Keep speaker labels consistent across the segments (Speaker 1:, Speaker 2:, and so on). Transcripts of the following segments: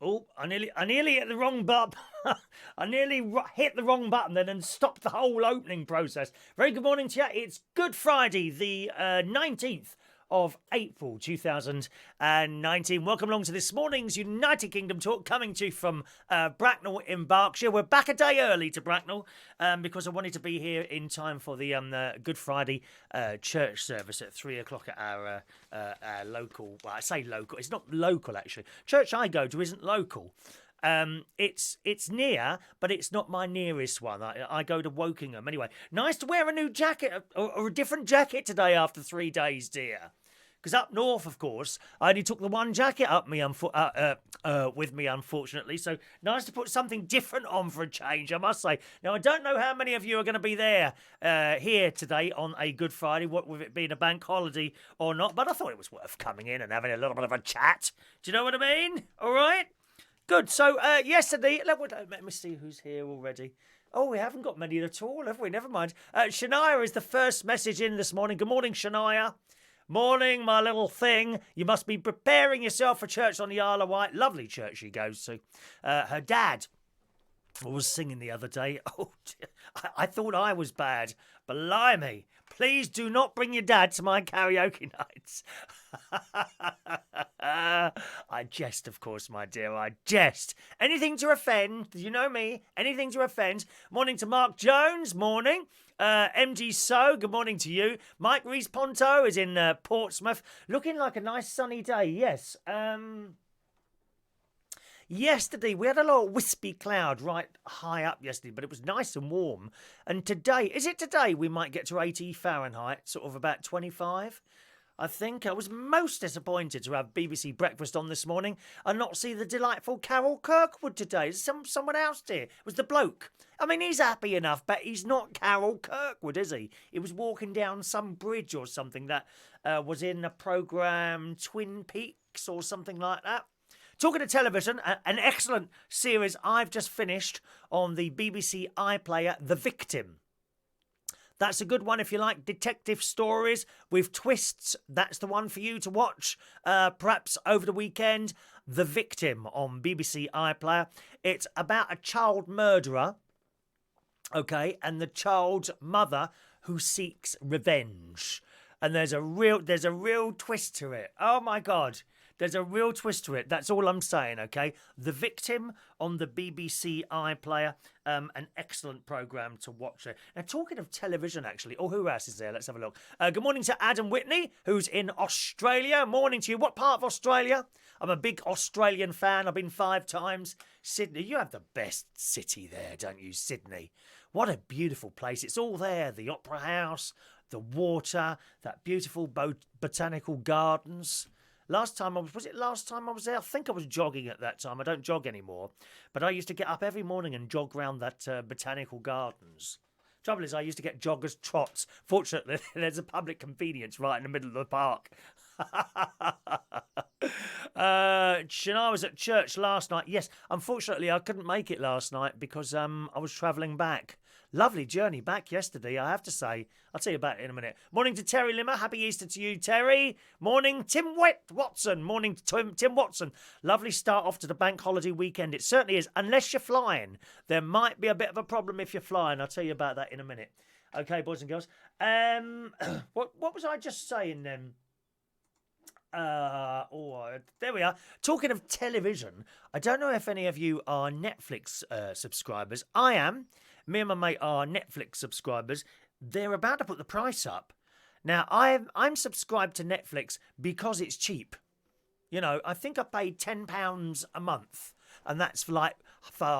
Speaker 1: Oh, I nearly hit the wrong button. I nearly hit the wrong button then and stopped the whole opening process. Very good morning to you. It's Good Friday, the 19th of April 2019. Welcome along to this morning's United Kingdom talk, coming to you from Bracknell in Berkshire. We're back a day early to Bracknell because I wanted to be here in time for the Good Friday church service at 3 o'clock at our local, well, I say local, it's not local actually. Church I go to isn't local. It's near, but it's not my nearest one. I go to Wokingham. Anyway, nice to wear a new jacket or a different jacket today after 3 days, dear. Because up north, of course, I only took the one jacket up with me, unfortunately. So nice to put something different on for a change, I must say. Now, I don't know how many of you are going to be there here today on a Good Friday, what with it being a bank holiday or not. But I thought it was worth coming in and having a little bit of a chat. Do you know what I mean? All right? Good. So yesterday, let me see who's here already. Oh, we haven't got many at all, have we? Never mind. Shania is the first message in this morning. Good morning, Shania. Morning, my little thing. You must be preparing yourself for church on the Isle of Wight. Lovely church she goes to. Her dad was singing the other day. Oh, I thought I was bad. Blimey. Please do not bring your dad to my karaoke nights. I jest, of course, my dear. I jest. Anything to offend. You know me. Anything to offend. Morning to Mark Jones. Morning. MG So, good morning to you. Mike Rees-Ponto is in Portsmouth. Looking like a nice sunny day. Yes. Yesterday, we had a little wispy cloud right high up yesterday, but it was nice and warm. And today, is it today we might get to 80 Fahrenheit, sort of about 25? I think I was most disappointed to have BBC Breakfast on this morning and not see the delightful Carol Kirkwood today. Someone else did. It was the bloke. I mean, he's happy enough, but he's not Carol Kirkwood, is he? He was walking down some bridge or something that was in a programme Twin Peaks or something like that. Talking of television, an excellent series I've just finished on the BBC iPlayer, The Victim. That's a good one if you like detective stories with twists. That's the one for you to watch, perhaps over the weekend. The Victim on BBC iPlayer. It's about a child murderer, okay, and the child's mother who seeks revenge. And there's a real twist to it. Oh my God. There's a real twist to it. That's all I'm saying, okay? The Victim on the BBC iPlayer. An excellent programme to watch there. Now, talking of television, actually. Oh, who else is there? Let's have a look. Good morning to Adam Whitney, who's in Australia. Morning to you. What part of Australia? I'm a big Australian fan. I've been 5 times. Sydney, you have the best city there, don't you, Sydney? What a beautiful place. It's all there. The Opera House, the water, that beautiful botanical gardens. Last time I was there? I think I was jogging at that time. I don't jog anymore. But I used to get up every morning and jog round that botanical gardens. Trouble is, I used to get joggers' trots. Fortunately, there's a public convenience right in the middle of the park. Shania was at church last night. Yes, unfortunately, I couldn't make it last night because I was travelling back. Lovely journey back yesterday, I have to say. I'll tell you about it in a minute. Morning to Terry Limmer. Happy Easter to you, Terry. Morning, Tim Watson. Morning to Tim Watson. Lovely start off to the bank holiday weekend. It certainly is. Unless you're flying. There might be a bit of a problem if you're flying. I'll tell you about that in a minute. Okay, boys and girls. What was I just saying then? There we are. Talking of television, I don't know if any of you are Netflix subscribers. I am. Me and my mate are Netflix subscribers. They're about to put the price up. Now, I'm subscribed to Netflix because it's cheap. You know, I think I paid £10 a month. And that's for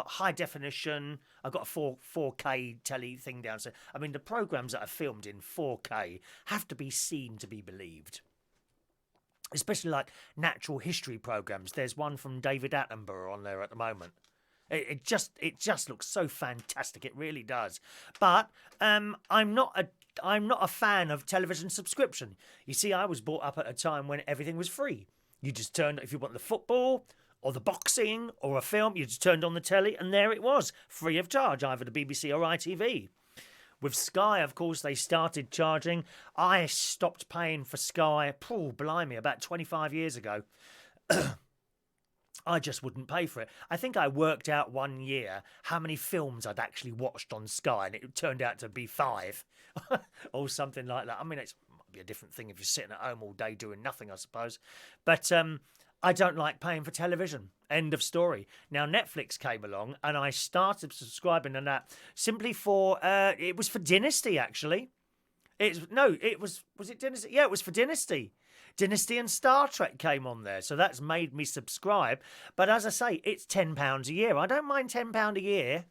Speaker 1: high definition. I've got a 4K telly thing downstairs. I mean, the programmes that are filmed in 4K have to be seen to be believed. Especially like natural history programmes. There's one from David Attenborough on there at the moment. It just looks so fantastic. It really does. But I'm not a fan of television subscription. You see, I was brought up at a time when everything was free. You just turned, if you want the football or the boxing or a film, you just turned on the telly and there it was, free of charge, either the BBC or ITV. With Sky, of course, they started charging. I stopped paying for Sky, blimey, about 25 years ago. I just wouldn't pay for it. I think I worked out one year how many films I'd actually watched on Sky, and it turned out to be 5 or something like that. I mean, it might be a different thing if you're sitting at home all day doing nothing, I suppose. But I don't like paying for television. End of story. Now, Netflix came along, and I started subscribing to that simply for, it was for Dynasty, actually. Was it Dynasty? Yeah, it was for Dynasty. Dynasty and Star Trek came on there, so that's made me subscribe. But as I say, it's £10 a year. I don't mind £10 a year.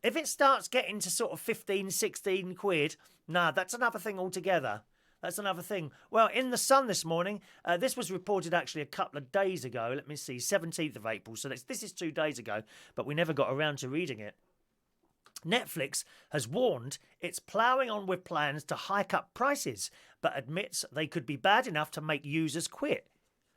Speaker 1: If it starts getting to sort of 15, 16 quid, nah, that's another thing altogether. That's another thing. Well, in The Sun this morning, this was reported actually a couple of days ago. Let me see, 17th of April. So this is 2 days ago, but we never got around to reading it. Netflix has warned it's ploughing on with plans to hike up prices, but admits they could be bad enough to make users quit.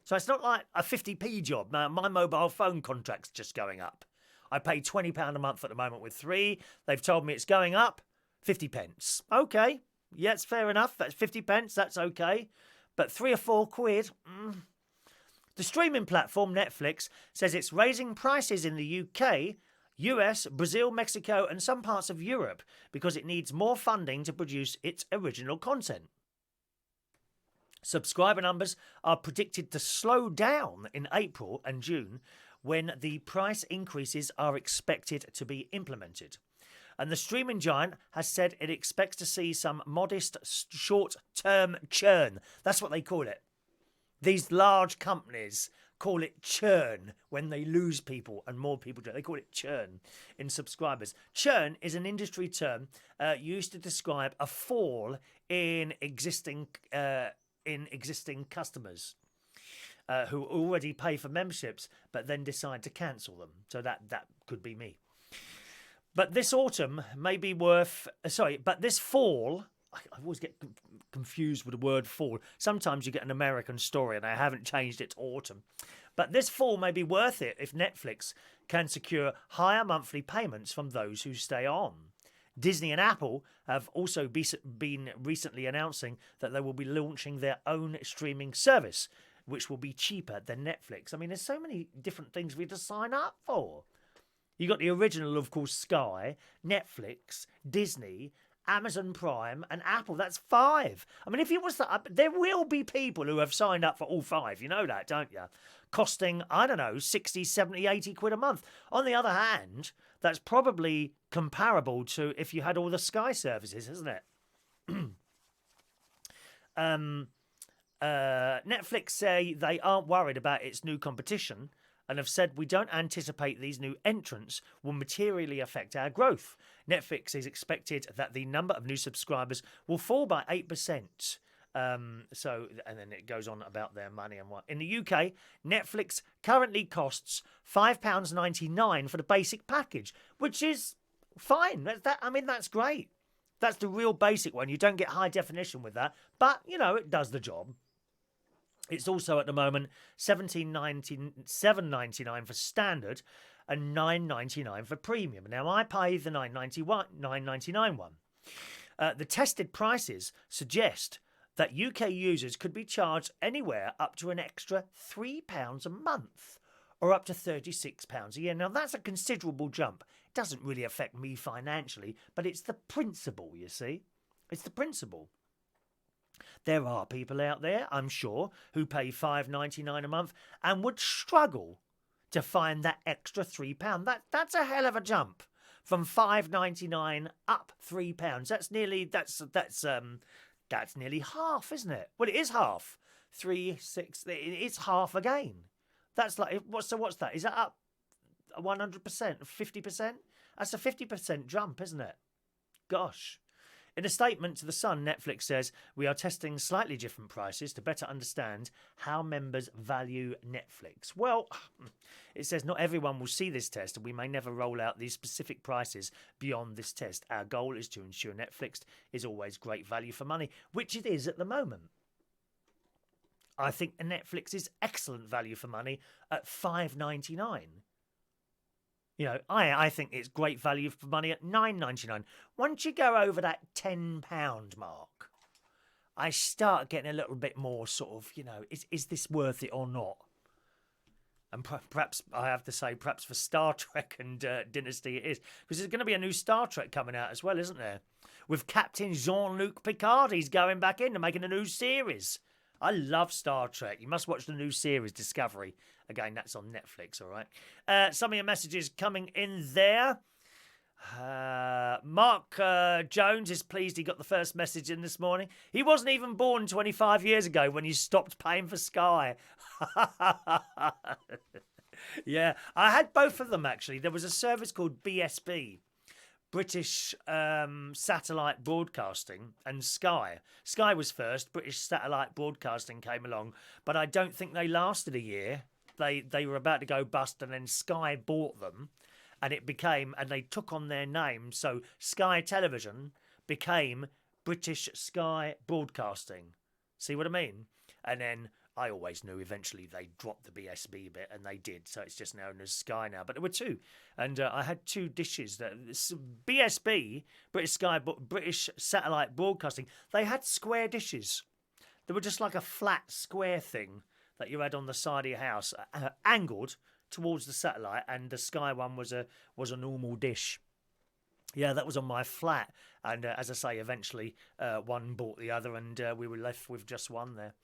Speaker 1: So it's not like a 50p job. My mobile phone contract's just going up. I pay £20 a month at the moment with 3. They've told me it's going up 50 pence. Okay, yeah, it's fair enough. That's 50 pence, that's okay. But 3 or 4 quid... The streaming platform Netflix says it's raising prices in the UK, US, Brazil, Mexico and some parts of Europe because it needs more funding to produce its original content. Subscriber numbers are predicted to slow down in April and June when the price increases are expected to be implemented. And the streaming giant has said it expects to see some modest short-term churn. That's what they call it. These large companies call it churn when they lose people and more people do. They call it churn in subscribers. Churn is an industry term used to describe a fall in existing customers who already pay for memberships but then decide to cancel them. So that could be me. But this autumn may be but this fall... I always get confused with the word fall. Sometimes you get an American story and I haven't changed it to autumn. But this fall may be worth it if Netflix can secure higher monthly payments from those who stay on. Disney and Apple have also been recently announcing that they will be launching their own streaming service, which will be cheaper than Netflix. I mean, there's so many different things for you to sign up for. You got the original, of course, Sky, Netflix, Disney, Amazon Prime and Apple. That's 5. I mean, if it was that, there will be people who have signed up for all 5. You know that, don't you? Costing, I don't know, 60, 70, 80 quid a month. On the other hand, that's probably comparable to if you had all the Sky services, isn't it? Netflix say they aren't worried about its new competition and have said we don't anticipate these new entrants will materially affect our growth. Netflix is expected that the number of new subscribers will fall by 8%. And then it goes on about their money and what. In the UK, Netflix currently costs £5.99 for the basic package, which is fine. That's great. That's the real basic one. You don't get high definition with that, but, it does the job. It's also at the moment $7.99 for standard and $9.99 for premium. Now, I pay the $9.99 one. The tested prices suggest that UK users could be charged anywhere up to an extra £3 a month or up to £36 a year. Now, that's a considerable jump. It doesn't really affect me financially, but it's the principle, you see. It's the principle. There are people out there, I'm sure, who pay $5.99 a month and would struggle to find that extra £3. That's a hell of a jump from $5.99 up £3. That's nearly half, isn't it? Well, it is half. 3, 6. It's half again. That's like what's that? Is that up 100%, 50%? That's a 50% jump, isn't it? Gosh. In a statement to The Sun, Netflix says, we are testing slightly different prices to better understand how members value Netflix. Well, it says not everyone will see this test and we may never roll out these specific prices beyond this test. Our goal is to ensure Netflix is always great value for money, which it is at the moment. I think Netflix is excellent value for money at $5.99. I think it's great value for money at $9.99. Once you go over that £10 mark, I start getting a little bit more sort of, is this worth it or not? And perhaps, I have to say, perhaps for Star Trek and Dynasty it is. Because there's going to be a new Star Trek coming out as well, isn't there? With Captain Jean-Luc Picard. He's going back in and making a new series. I love Star Trek. You must watch the new series, Discovery. Again, that's on Netflix, all right? Some of your messages coming in there. Mark Jones is pleased he got the first message in this morning. He wasn't even born 25 years ago when you stopped paying for Sky. Yeah, I had both of them, actually. There was a service called BSB, British Satellite Broadcasting, and Sky. Sky was first. British Satellite Broadcasting came along, but I don't think they lasted a year. They were about to go bust, and then Sky bought them, and they took on their name. So Sky Television became British Sky Broadcasting. See what I mean? And then I always knew eventually they dropped the BSB bit, and they did. So it's just known as Sky now. But there were two, and I had two dishes. BSB, British Satellite Broadcasting, they had square dishes. They were just like a flat square thing that you had on the side of your house, angled towards the satellite, and the Sky one was a normal dish. Yeah, that was on my flat, and as I say, eventually one bought the other, and we were left with just one there.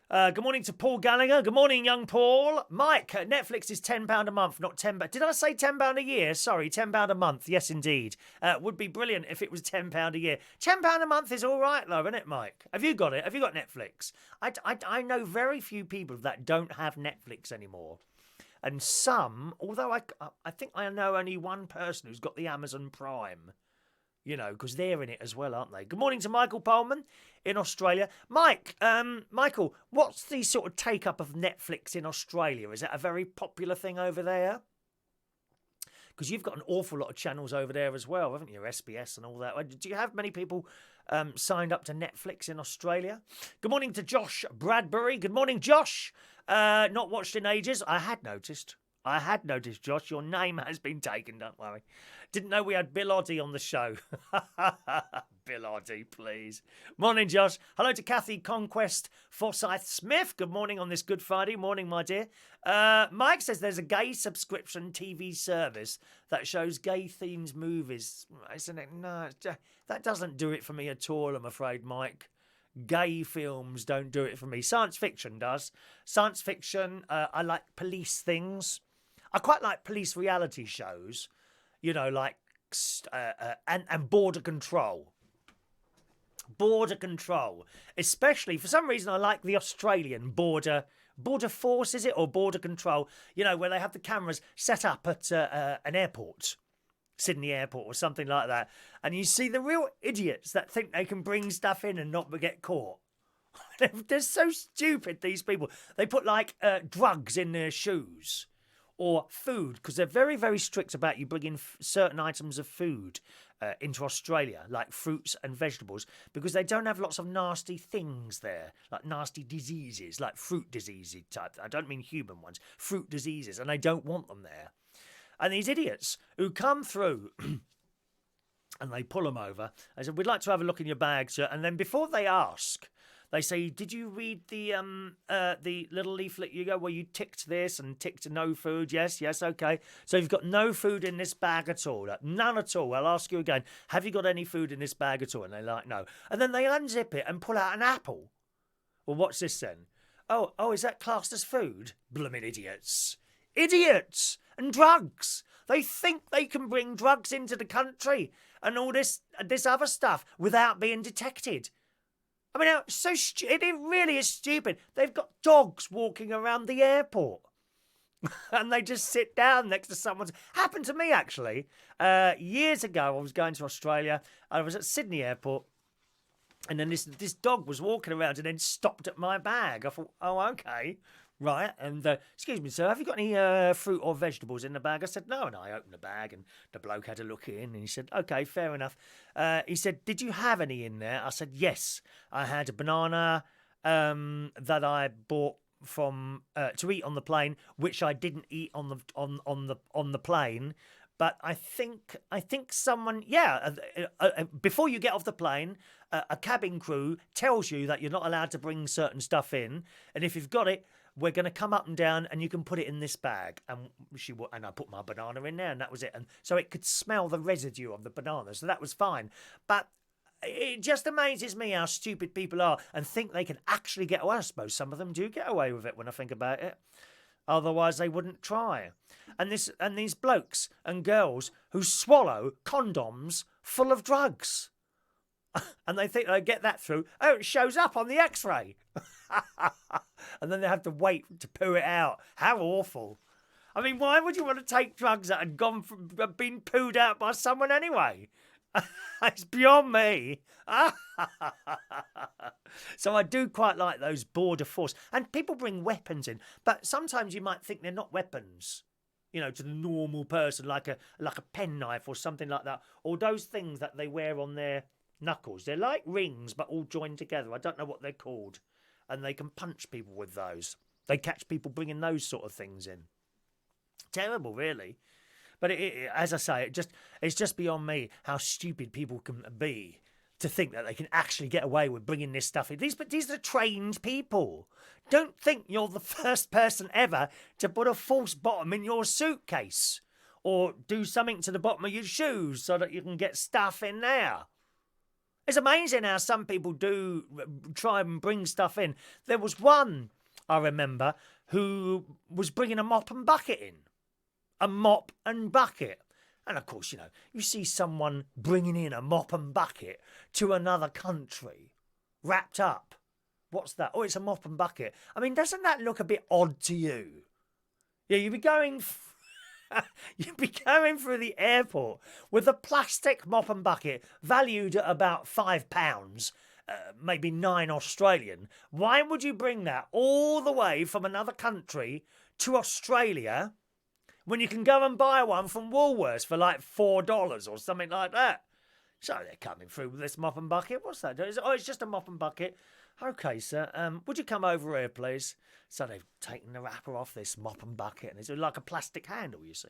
Speaker 1: Good morning to Paul Gallagher. Good morning, young Paul. Mike, Netflix is £10 a month, not £10. Did I say £10 a year? Sorry, £10 a month. Yes, indeed. Would be brilliant if it was £10 a year. £10 a month is all right, though, isn't it, Mike? Have you got it? Have you got Netflix? I know very few people that don't have Netflix anymore. And some, although I think I know only one person who's got the Amazon Prime. You know, because they're in it as well, aren't they? Good morning to Michael Pullman in Australia. Michael, what's the sort of take-up of Netflix in Australia? Is that a very popular thing over there? Because you've got an awful lot of channels over there as well, haven't you? SBS and all that. Do you have many people signed up to Netflix in Australia? Good morning to Josh Bradbury. Good morning, Josh. Not watched in ages. I had noticed, Josh, your name has been taken, don't worry. Didn't know we had Bill Oddie on the show. Bill Oddie, please. Morning, Josh. Hello to Kathy Conquest Forsyth Smith. Good morning on this Good Friday. Morning, my dear. Mike says there's a gay subscription TV service that shows gay-themed movies. Isn't it? No, that doesn't do it for me at all, I'm afraid, Mike. Gay films don't do it for me. Science fiction does. Science fiction, I like police things. I quite like police reality shows, you know, like and border control. Border control, especially for some reason I like the Australian border force, is it, or border control? You know, where they have the cameras set up at an airport, Sydney Airport or something like that, and you see the real idiots that think they can bring stuff in and not get caught. They're so stupid, these people. They put like drugs in their shoes. Or food, because they're very, very strict about you bringing certain items of food into Australia, like fruits and vegetables, because they don't have lots of nasty things there, like nasty diseases, like fruit diseases type. I don't mean human ones, fruit diseases, and they don't want them there. And these idiots who come through and they pull them over, they said, we'd like to have a look in your bag, sir. And then before they ask, they say, did you read the little leaflet you go where you ticked this and ticked no food? Yes, okay. So you've got no food in this bag at all. None at all. I'll ask you again, have you got any food in this bag at all? And they're like, no. And then they unzip it and pull out an apple. Well, what's this then? Oh, is that classed as food? Blooming idiots. Idiots! And drugs. They think they can bring drugs into the country and all this other stuff without being detected. I mean, it really is stupid. They've got dogs walking around the airport. And they just sit down next to someone's... Happened to me, actually. Years ago, I was going to Australia. I was at Sydney Airport. And then this dog was walking around and then stopped at my bag. I thought, oh, okay. Right, and excuse me, sir, have you got any fruit or vegetables in the bag? I said, no, and I opened the bag, and the bloke had a look in, and he said, okay, fair enough. He said, did you have any in there? I said, yes, I had a banana that I bought from to eat on the plane, which I didn't eat on the plane, But I think someone, before you get off the plane, a cabin crew tells you that you're not allowed to bring certain stuff in, and if you've got it, we're going to come up and down, and you can put it in this bag. And I put my banana in there, and that was it. And so it could smell the residue of the banana, so that was fine. But it just amazes me how stupid people are and think they can actually get away. I suppose some of them do get away with it when I think about it. Otherwise, they wouldn't try. And these blokes and girls who swallow condoms full of drugs. And they think they get that through. Oh, it shows up on the X-ray. And then they have to wait to poo it out. How awful. I mean, why would you want to take drugs that had been pooed out by someone anyway? It's beyond me. So I do quite like those border force. And people bring weapons in, but sometimes you might think they're not weapons, you know, to the normal person, like a penknife or something like that, or those things that they wear on their knuckles. They're like rings, but all joined together. I don't know what they're called. And they can punch people with those. They catch people bringing those sort of things in. Terrible, really. But as I say, it's just beyond me how stupid people can be to think that they can actually get away with bringing this stuff in. These are trained people. Don't think you're the first person ever to put a false bottom in your suitcase or do something to the bottom of your shoes so that you can get stuff in there. It's amazing how some people do try and bring stuff in. There was one, I remember, who was bringing a mop and bucket in. A mop and bucket. And of course, you know, you see someone bringing in a mop and bucket to another country, wrapped up. What's that? Oh, it's a mop and bucket. I mean, doesn't that look a bit odd to you? Yeah, you'd be going through the airport with a plastic mop and bucket valued at about £5, maybe 9 Australian. Why would you bring that all the way from another country to Australia when you can go and buy one from Woolworths for like $4 or something like that? So they're coming through with this mop and bucket. What's that? Oh, it's just a mop and bucket. Okay, sir, would you come over here, please? So they've taken the wrapper off this mop and bucket, and it's like a plastic handle, you see.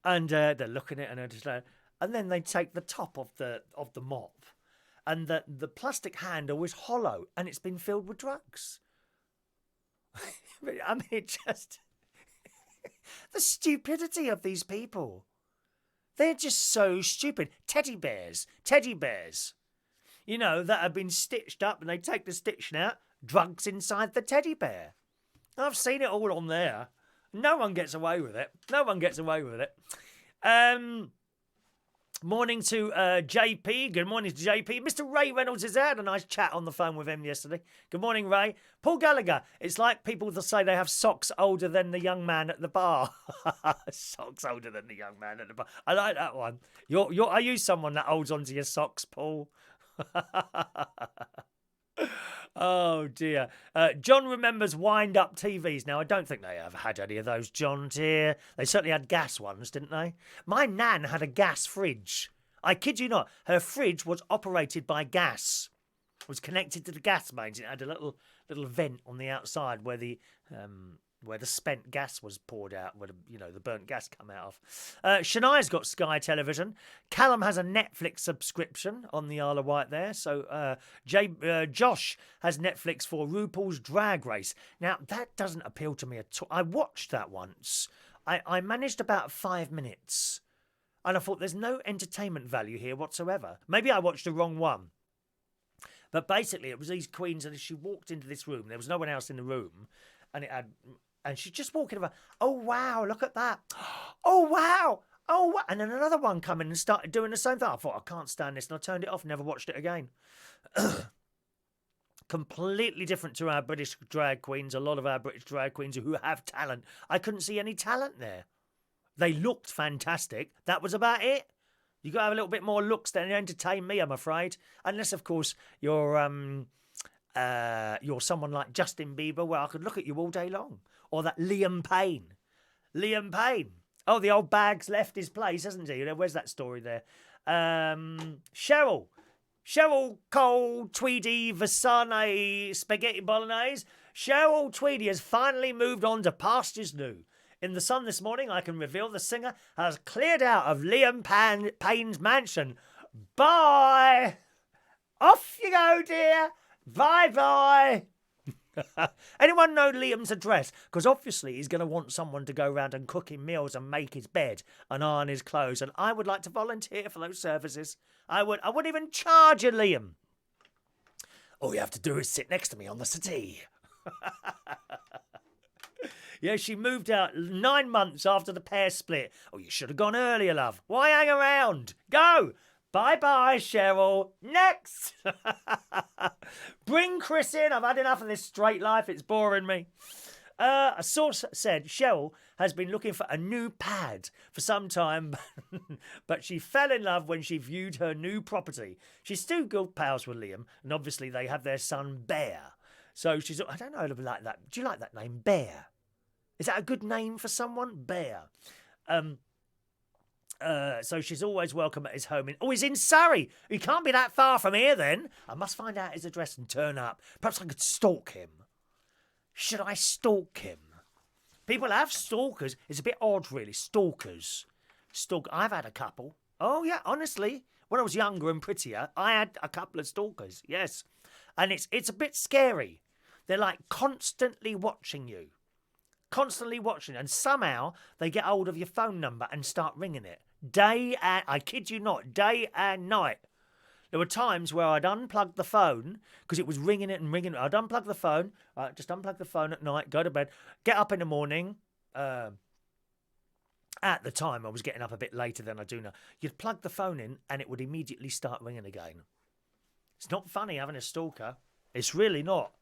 Speaker 1: And they're looking at it, and they're just like, and then they take the top of the mop, and the plastic handle is hollow, and it's been filled with drugs. I mean, it just... the stupidity of these people. They're just so stupid. Teddy bears. You know, that have been stitched up and they take the stitching out. Drugs inside the teddy bear. I've seen it all on there. No one gets away with it. Morning to JP. Good morning to JP. Mr. Ray Reynolds is there. I had a nice chat on the phone with him yesterday. Good morning, Ray. Paul Gallagher. It's like people that say they have socks older than the young man at the bar. Socks older than the young man at the bar. I like that one. Are you someone that holds onto your socks, Paul? Oh dear. John remembers wind-up TVs. Now, I don't think they ever had any of those, John, dear. They certainly had gas ones, didn't they? My nan had a gas fridge. I kid you not. Her fridge was operated by gas. It was connected to the gas mains. It had a little vent on the outside where the spent gas was poured out, where the burnt gas come out of. Shania's got Sky Television. Callum has a Netflix subscription on the Isle of Wight there. So Josh has Netflix for RuPaul's Drag Race. Now, that doesn't appeal to me at all. I watched that once. I managed about 5 minutes. And I thought, there's no entertainment value here whatsoever. Maybe I watched the wrong one. But basically, it was these queens, and as she walked into this room, there was no one else in the room. And she's just walking about, oh, wow, look at that. Oh, wow. Oh, wow. And then another one come in and started doing the same thing. I thought, I can't stand this. And I turned it off, never watched it again. Completely different to our British drag queens. A lot of our British drag queens who have talent. I couldn't see any talent there. They looked fantastic. That was about it. You got to have a little bit more looks than entertain me, I'm afraid. Unless, of course, you're someone like Justin Bieber, where I could look at you all day long. Or that Liam Payne. Oh, the old bag's left his place, hasn't he? Where's that story there? Cheryl Cole, Tweedy, Vasane, Spaghetti Bolognese. Cheryl Tweedy has finally moved on to pastures new. In the Sun this morning, I can reveal the singer has cleared out of Liam Payne's mansion. Bye! Off you go, dear. Bye-bye. Anyone know Liam's address? Because obviously he's going to want someone to go around and cook him meals and make his bed and iron his clothes. And I would like to volunteer for those services. I wouldn't even charge you, Liam. All you have to do is sit next to me on the settee. Yeah, she moved out 9 months after the pair split. Oh, you should have gone earlier, love. Why hang around? Go! Bye-bye, Cheryl. Next! Bring Chris in. I've had enough of this straight life. It's boring me. A source said Cheryl has been looking for a new pad for some time, but she fell in love when she viewed her new property. She's still good pals with Liam, and obviously they have their son, Bear. So she's... I don't know if I like that. Do you like that name, Bear? Is that a good name for someone? Bear. So she's always welcome at his home. He's in Surrey. He can't be that far from here then. I must find out his address and turn up. Perhaps I could stalk him. Should I stalk him? People have stalkers. It's a bit odd, really. Stalkers. I've had a couple. Oh, yeah, honestly. When I was younger and prettier, I had a couple of stalkers, yes. And it's a bit scary. They're like constantly watching you. Constantly watching, and somehow they get hold of your phone number and start ringing it. I kid you not, day and night. There were times where I'd unplug the phone because it was ringing it and ringing it. I'd unplug the phone, just unplug the phone at night, go to bed, get up in the morning. At the time, I was getting up a bit later than I do now. You'd plug the phone in and it would immediately start ringing again. It's not funny having a stalker. It's really not.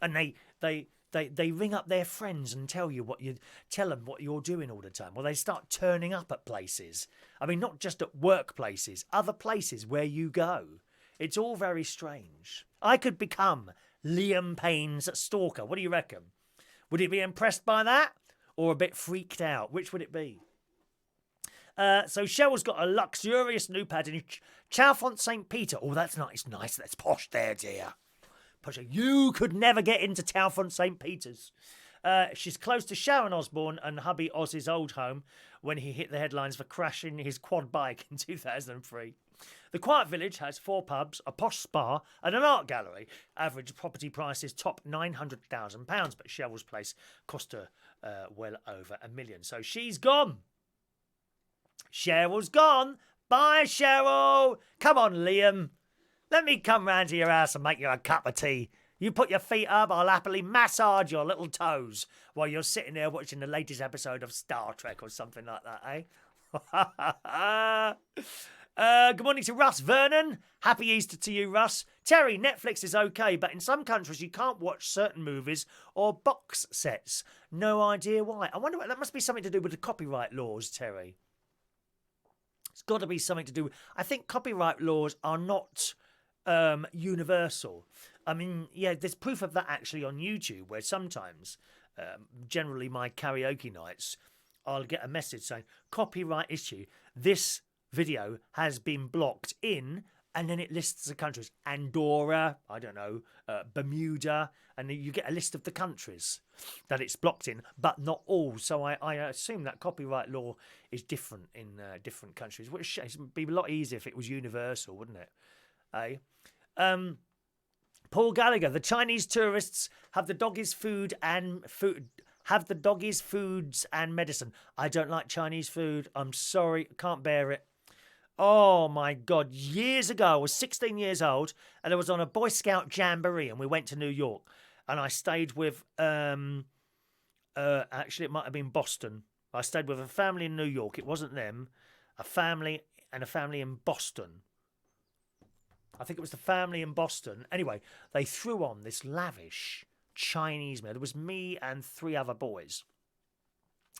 Speaker 1: And they ring up their friends and tell them what you're doing all the time. Well, they start turning up at places. I mean, not just at workplaces, other places where you go. It's all very strange. I could become Liam Payne's stalker. What do you reckon? Would he be impressed by that or a bit freaked out? Which would it be? So Cheryl's got a luxurious new pad in Chalfont St. Peter. Oh, that's nice. That's posh there, dear. You could never get into Chalfont St. Peter's. She's close to Sharon Osbourne and hubby Oz's old home when he hit the headlines for crashing his quad bike in 2003. The Quiet Village has 4 pubs, a posh spa and an art gallery. Average property prices top £900,000, but Cheryl's place cost her well over $1 million. So she's gone. Cheryl's gone. Bye, Cheryl. Come on, Liam. Let me come round to your house and make you a cup of tea. You put your feet up, I'll happily massage your little toes while you're sitting there watching the latest episode of Star Trek or something like that, eh? Good morning to Russ Vernon. Happy Easter to you, Russ. Terry, Netflix is okay, but in some countries you can't watch certain movies or box sets. No idea why. I wonder, that must be something to do with the copyright laws, Terry. It's got to be something to do with... I think copyright laws are not... universal. I mean, yeah, there's proof of that actually on YouTube, where sometimes, generally my karaoke nights, I'll get a message saying, copyright issue, this video has been blocked in, and then it lists the countries, Andorra, I don't know, Bermuda, and you get a list of the countries that it's blocked in, but not all. So I assume that copyright law is different in different countries, which would be a lot easier if it was universal, wouldn't it? Paul Gallagher, the Chinese tourists have the doggies foods and medicine. I don't like Chinese food. I'm sorry, can't bear it. Oh my God, years ago, I was 16 years old and I was on a Boy Scout jamboree and we went to New York and I stayed with, actually it might have been Boston. I stayed with a family in New York. It wasn't them. A family in Boston. I think it was the family in Boston. Anyway, they threw on this lavish Chinese meal. There was me and 3 other boys.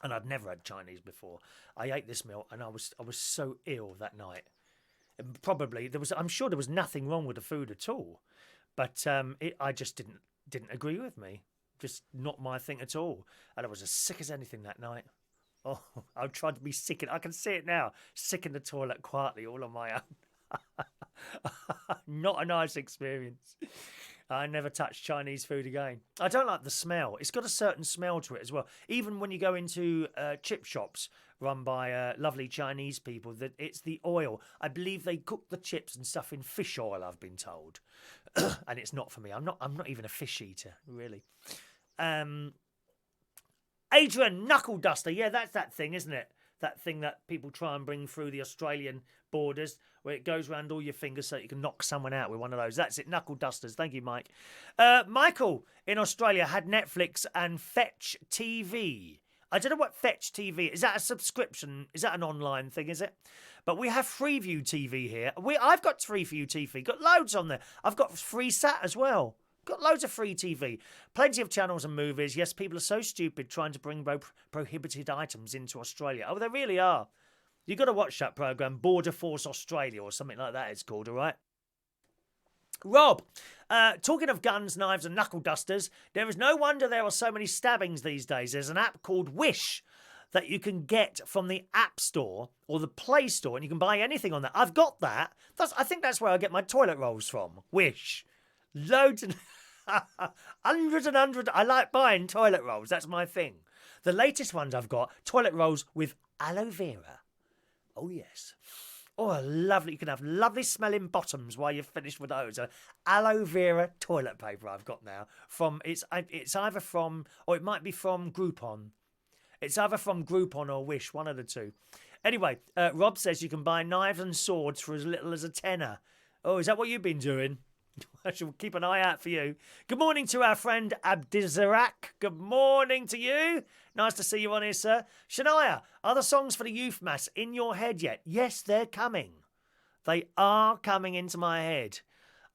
Speaker 1: And I'd never had Chinese before. I ate this meal and I was so ill that night. And probably I'm sure there was nothing wrong with the food at all. But I just didn't agree with me. Just not my thing at all. And I was as sick as anything that night. Oh, I tried to be sick. I can see it now. Sick in the toilet quietly all on my own. Not a nice experience. I never touch Chinese food again. I don't like the smell. It's got a certain smell to it as well. Even when you go into chip shops run by lovely Chinese people, that it's the oil. I believe they cook the chips and stuff in fish oil, I've been told. And it's not for me. I'm not even a fish eater, really. Adrian, knuckle duster. Yeah, that's that thing, isn't it? That thing that people try and bring through the Australian borders, where it goes around all your fingers so you can knock someone out with one of those. That's it, knuckle dusters. Thank you, Mike. Michael in Australia had Netflix and Fetch TV. I don't know what Fetch TV is. That a subscription? Is that an online thing? Is it? But we have Freeview TV here. I've got Freeview TV. Got loads on there. I've got free sat as well. Got loads of free TV. Plenty of channels and movies. Yes, people are so stupid trying to bring prohibited items into Australia. Oh, they really are. You've got to watch that programme, Border Force Australia or something like that it's called, all right? Rob, talking of guns, knives and knuckle dusters, there is no wonder there are so many stabbings these days. There's an app called Wish that you can get from the App Store or the Play Store, and you can buy anything on that. I've got that. I think that's where I get my toilet rolls from. Wish. Loads and hundreds and hundreds. I like buying toilet rolls. That's my thing. The latest ones I've got, toilet rolls with aloe vera. Oh, yes. Oh, lovely. You can have lovely smelling bottoms while you're finished with those. Aloe vera toilet paper I've got now. It's either from, or it might be from Groupon. It's either from Groupon or Wish, one of the two. Anyway, Rob says you can buy knives and swords for as little as £10. Oh, is that what you've been doing? I shall keep an eye out for you. Good morning to our friend Abdizarak. Good morning to you. Nice to see you on here, sir. Shania, are the songs for the youth mass in your head yet? Yes, they're coming. They are coming into my head.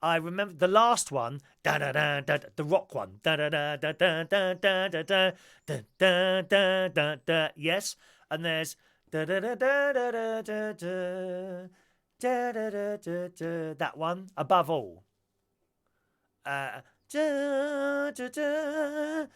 Speaker 1: I remember the last one, da da da da, the rock one, da da da da da da da da da da da da da. Yes, and there's da da da da da da da da da da da da. That one above all. Da, da, da, da,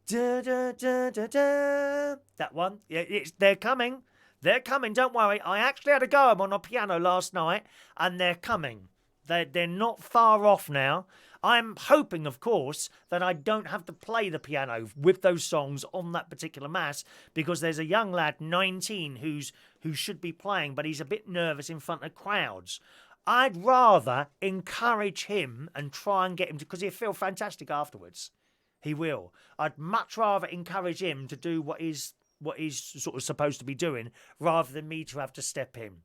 Speaker 1: da, da, da, da. That one. Yeah, they're coming. They're coming. Don't worry. I actually had a go on a piano last night, and they're coming. They're not far off now. I'm hoping, of course, that I don't have to play the piano with those songs on that particular mass, because there's a young lad, 19, who should be playing, but he's a bit nervous in front of crowds. I'd rather encourage him and try and get him to, because he'll feel fantastic afterwards. He will. I'd much rather encourage him to do what he's sort of supposed to be doing, rather than me to have to step in.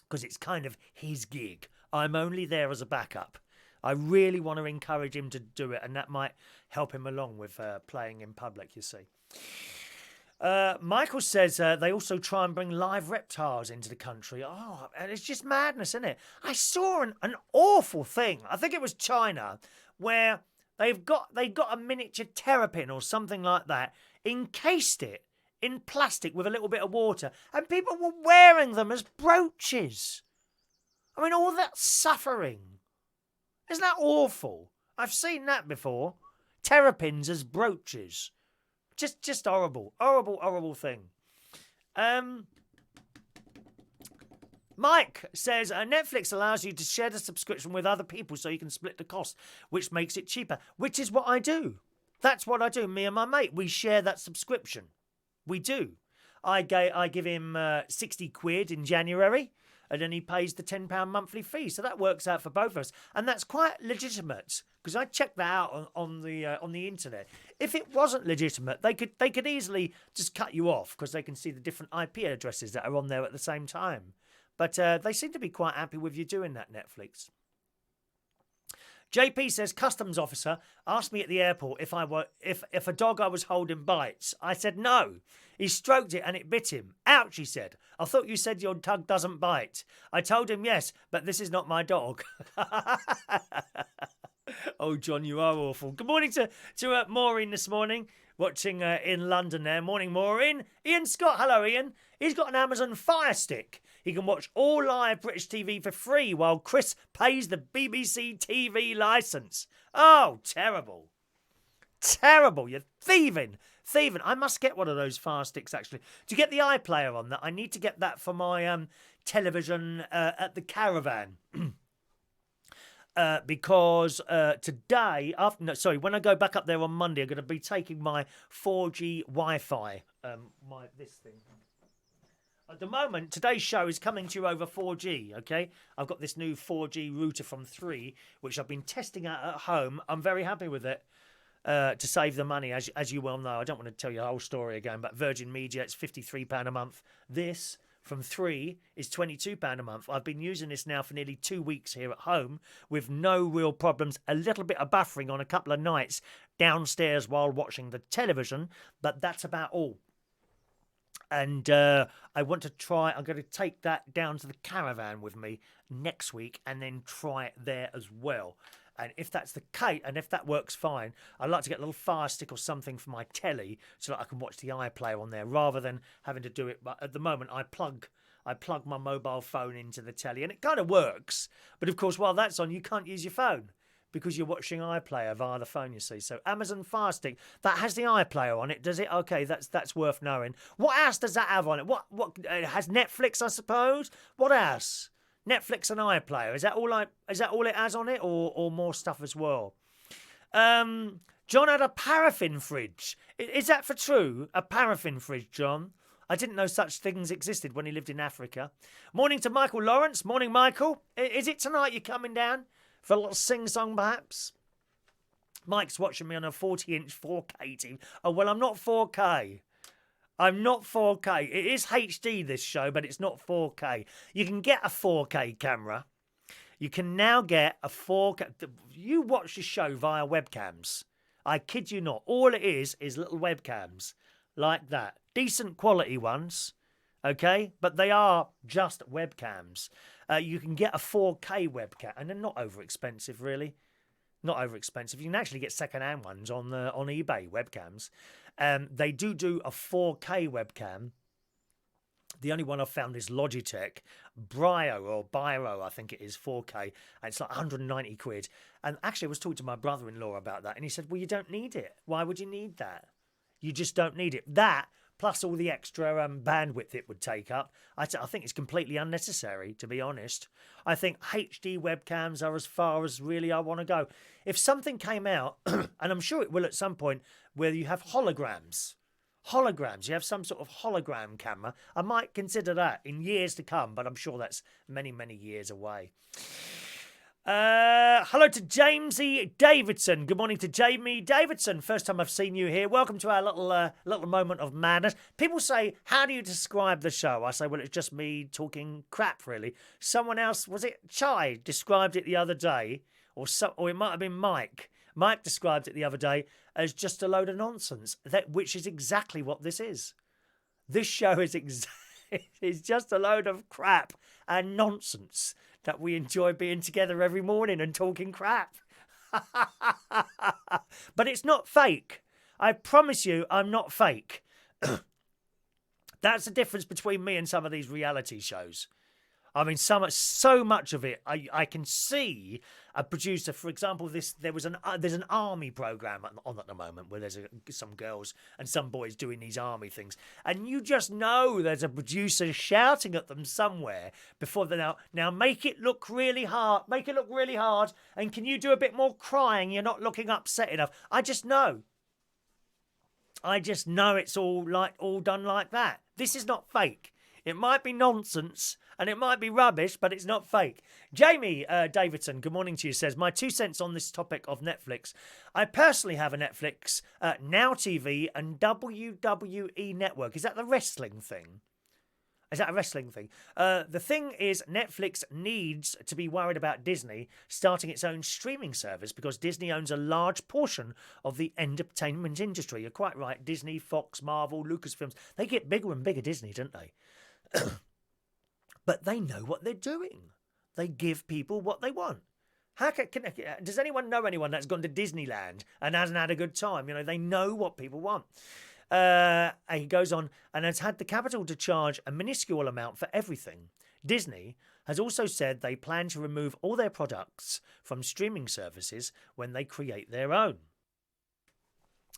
Speaker 1: Because it's kind of his gig. I'm only there as a backup. I really want to encourage him to do it, and that might help him along with playing in public, you see. Michael says they also try and bring live reptiles into the country. Oh, and it's just madness, isn't it? I saw an awful thing. I think it was China, where they got a miniature terrapin or something like that, encased it in plastic with a little bit of water, and people were wearing them as brooches. I mean, all that suffering. Isn't that awful? I've seen that before. Terrapins as brooches. Just horrible. Horrible thing. Mike says, Netflix allows you to share the subscription with other people so you can split the cost, which makes it cheaper, which is what I do. That's what I do. Me and my mate, we share that subscription. We do. I give him 60 quid in January, and then he pays the £10 monthly fee. So that works out for both of us. And that's quite legitimate, because I checked that out on the internet. If it wasn't legitimate, they could easily just cut you off, because they can see the different IP addresses that are on there at the same time. But they seem to be quite happy with you doing that, Netflix. JP says, customs officer asked me at the airport if a dog I was holding bites. I said no. He stroked it and it bit him. Ouch, he said. I thought you said your dog doesn't bite. I told him yes, but this is not my dog. Oh, John, you are awful. Good morning to Maureen this morning, watching in London there. Morning, Maureen. Ian Scott. Hello, Ian. He's got an Amazon Fire Stick. He can watch all live British TV for free while Chris pays the BBC TV licence. Oh, terrible. Terrible. You're thieving. I must get one of those Fire Sticks, actually. To get the iPlayer on that, I need to get that for my television at the caravan. Because today, when I go back up there on Monday, I'm going to be taking my 4G Wi-Fi. This thing. At the moment, today's show is coming to you over 4G, okay? I've got this new 4G router from 3, which I've been testing out at home. I'm very happy with it to save the money, as you well know. I don't want to tell you the whole story again, but Virgin Media, it's £53 a month. This, from 3, is £22 a month. I've been using this now for nearly 2 weeks here at home with no real problems. A little bit of buffering on a couple of nights downstairs while watching the television, but that's about all. And I want to try, I'm going to take that down to the caravan with me next week and then try it there as well. And if that's the case, and if that works fine, I'd like to get a little Fire Stick or something for my telly so that I can watch the iPlayer on there rather than having to do it. But at the moment, I plug my mobile phone into the telly and it kind of works. But of course, while that's on, you can't use your phone, because you're watching iPlayer via the phone, you see. So Amazon Fire Stick, that has the iPlayer on it, does it? Okay, that's worth knowing. What else does that have on it? What it has Netflix, I suppose? What else? Netflix and iPlayer. Is that all it has on it, or more stuff as well? John had a paraffin fridge. Is that for true? A paraffin fridge, John? I didn't know such things existed when he lived in Africa. Morning to Michael Lawrence. Morning, Michael. Is it tonight you're coming down for a little sing-song, perhaps? Mike's watching me on a 40-inch 4K TV. Oh, well, I'm not 4K. I'm not 4K. It is HD, this show, but it's not 4K. You can get a 4K camera. You can now get a 4K. You watch the show via webcams. I kid you not. All it is little webcams like that. Decent quality ones, okay? But they are just webcams. You can get a 4K webcam, and they're not over expensive, really. Not over expensive. You can actually get second-hand ones on eBay, webcams. They do a 4K webcam. The only one I've found is Logitech Brio, I think it is, 4K, and it's like 190 quid. And actually, I was talking to my brother-in-law about that, and he said, well, you don't need it. Why would you need that? You just don't need it. That, plus all the extra bandwidth it would take up, I think it's completely unnecessary, to be honest. I think HD webcams are as far as really I want to go. If something came out, and I'm sure it will at some point, where you have holograms, you have some sort of hologram camera, I might consider that in years to come, but I'm sure that's many, many years away. Hello to Jamesy Davidson. Good morning to Jamie Davidson. First time I've seen you here. Welcome to our little moment of madness. People say, how do you describe the show? I say, well, it's just me talking crap, really. Someone else, was it Chai, described it the other day, or it might have been Mike. Mike described it the other day as just a load of nonsense, which is exactly what this is. This show is it's just a load of crap and nonsense that we enjoy being together every morning and talking crap. But it's not fake. I promise you, I'm not fake. That's the difference between me and some of these reality shows. I mean, so much of it, I can see a producer. For example, there's an army program on at the moment where there's some girls and some boys doing these army things, and you just know there's a producer shouting at them somewhere before they now make it look really hard, and can you do a bit more crying? You're not looking upset enough. I just know it's all done like that. This is not fake. It might be nonsense and it might be rubbish, but it's not fake. Jamie Davidson, good morning to you, says, my 2 cents on this topic of Netflix. I personally have a Netflix, Now TV and WWE Network. Is that the wrestling thing? Is that a wrestling thing? The thing is, Netflix needs to be worried about Disney starting its own streaming service because Disney owns a large portion of the entertainment industry. You're quite right. Disney, Fox, Marvel, Lucasfilms, they get bigger and bigger, Disney, don't they? But they know what they're doing. They give people what they want. Does anyone know anyone that's gone to Disneyland and hasn't had a good time? You know, they know what people want. He goes on and has had the capital to charge a minuscule amount for everything. Disney has also said they plan to remove all their products from streaming services when they create their own.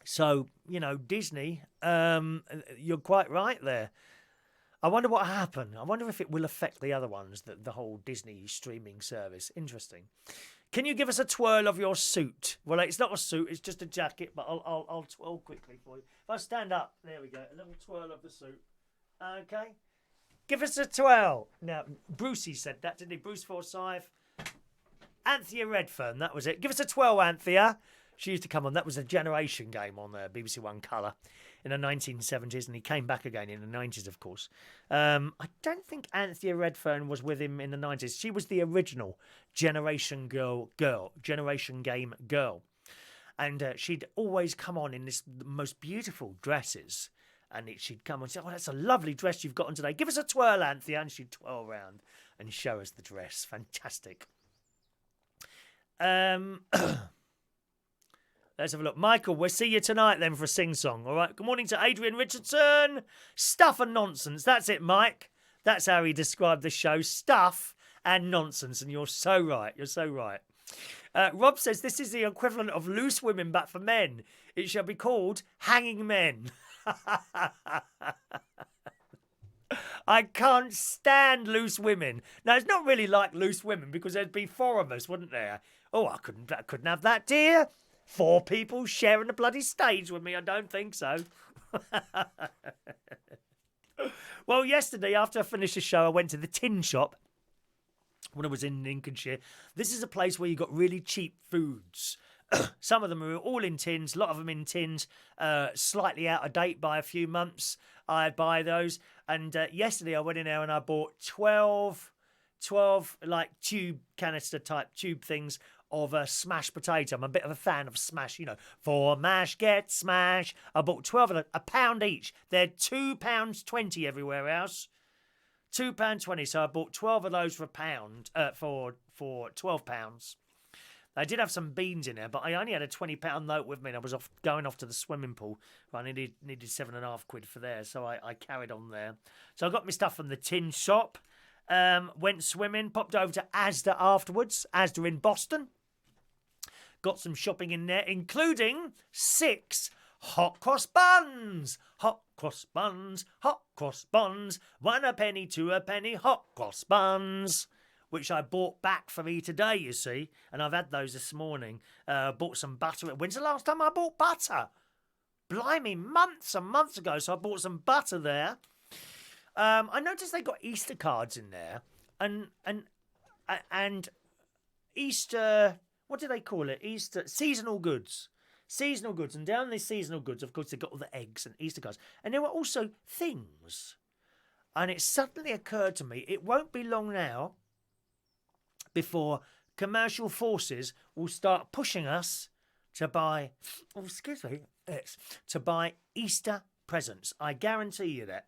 Speaker 1: So, you know, Disney, you're quite right there. I wonder what happened. I wonder if it will affect the other ones, the whole Disney streaming service. Interesting. Can you give us a twirl of your suit? Well, it's not a suit, it's just a jacket, but I'll twirl quickly for you. If I stand up, there we go, a little twirl of the suit. Okay? Give us a twirl. Now, Brucey said that, didn't he? Bruce Forsyth. Anthea Redfern, that was it. Give us a twirl, Anthea. She used to come on. That was a generation game on BBC One Colour in the 1970s, and he came back again in the 90s, of course. I don't think Anthea Redfern was with him in the 90s. She was the original Generation Game girl. And she'd always come on in this most beautiful dresses. And she'd come on and say, oh, that's a lovely dress you've got on today. Give us a twirl, Anthea. And she'd twirl around and show us the dress. Fantastic. Let's have a look. Michael, we'll see you tonight then for a sing-song, all right? Good morning to Adrian Richardson. Stuff and nonsense. That's it, Mike. That's how he described the show. Stuff and nonsense. And you're so right. You're so right. Rob says this is the equivalent of Loose Women, but for men. It shall be called Hanging Men. I can't stand Loose Women. Now, it's not really like Loose Women because there'd be 4 of us, wouldn't there? Oh, I couldn't have that, dear. 4 people sharing the bloody stage with me. I don't think so. Well, yesterday, after I finished the show, I went to the tin shop when I was in Lincolnshire. This is a place where you got really cheap foods. Some of them are all in tins, a lot of them in tins, slightly out of date by a few months. I buy those. And yesterday I went in there and I bought 12 like canister type tube things of smashed potato. I'm a bit of a fan of smash, you know. For mash, get smash. I bought 12 of them, £1 each. They're £2.20 everywhere else. £2.20. So I bought 12 of those for £1, for £12. I did have some beans in there, but I only had a £20 note with me, and I was going off to the swimming pool. I needed £7.50 for there, so I carried on there. So I got my stuff from the tin shop, went swimming, popped over to Asda afterwards, Asda in Boston. Got some shopping in there, including 6 hot cross buns. Hot cross buns, hot cross buns, 1 a penny, 2 a penny, hot cross buns. Which I bought back for me today, you see. And I've had those this morning. Bought some butter. When's the last time I bought butter? Blimey, months and months ago. So I bought some butter there. I noticed they got Easter cards in there. And Easter, what do they call it? Easter, seasonal goods. Seasonal goods. And down these seasonal goods, of course, they've got all the eggs and Easter cards. And there were also things. And it suddenly occurred to me, it won't be long now before commercial forces will start pushing us to buy, to buy Easter presents. I guarantee you that.